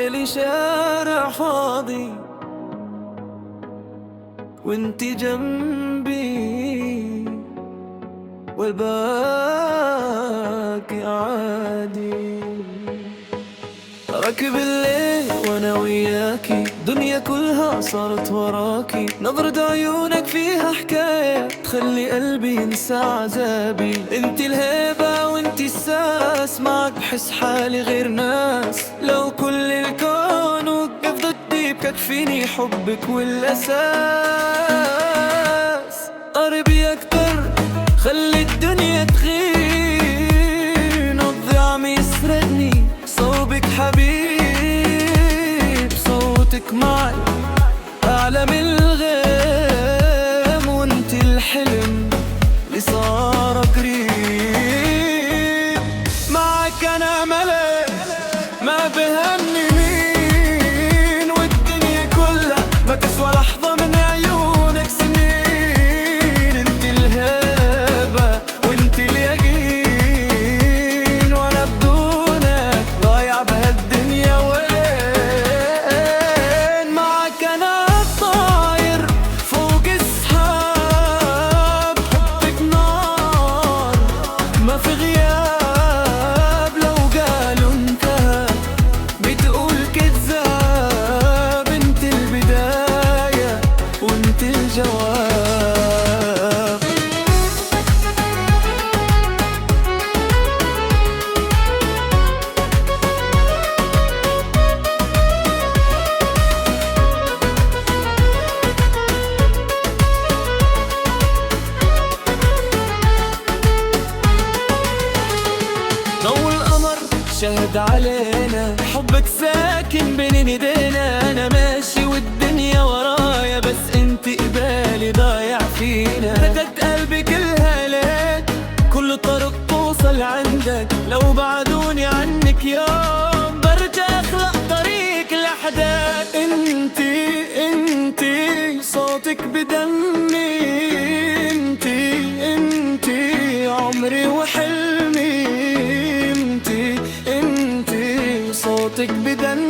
ليلي شارع فاضي وانتي جنبي والباقي عادي. راكب الليل وانا وياكي، دنيا كلها صارت وراكي، نظرة عيونك فيها حكاية تخلي قلبي ينسى عذابي. انتي الهيبة وانتي الساس، معك بحس حالي غير ناس. لو كل الكون وقف ضدي بكفيني حبك والأساس. قربي أكتر خلي الدنيا تغيب، نبضي عم يسرقني صوبك حبيب، صوتك معي أعلى من الغيم، وانت الحلم اللي صار قريب. معك أنا ملك ما بهمني مين، والدنيا كلها ما تسوى لحظة من عيونك سنين. انت الهيبة وانت اليقين، وانا بدونك ضايع بهالدنيا وين. معك انا طاير فوق السحاب، حبك نار ما في غياب، لو قالوا انتهى بتقول كذاب. انت البداية وانت الجواب. ضوء القمر شهد علينا، حبك ساكن بين ايدينا. انا ماشي والدنيا ورايا، بس انت قبالي ضايع فينا. دقت قلبي كلها ليك، كل الطرق توصل عندك. لو بعدوني عنك يوم برجع اخلق طريق لحدك. انتي صوتك بدمي، انتي عمري وحلمي. انتي صوتك بدمي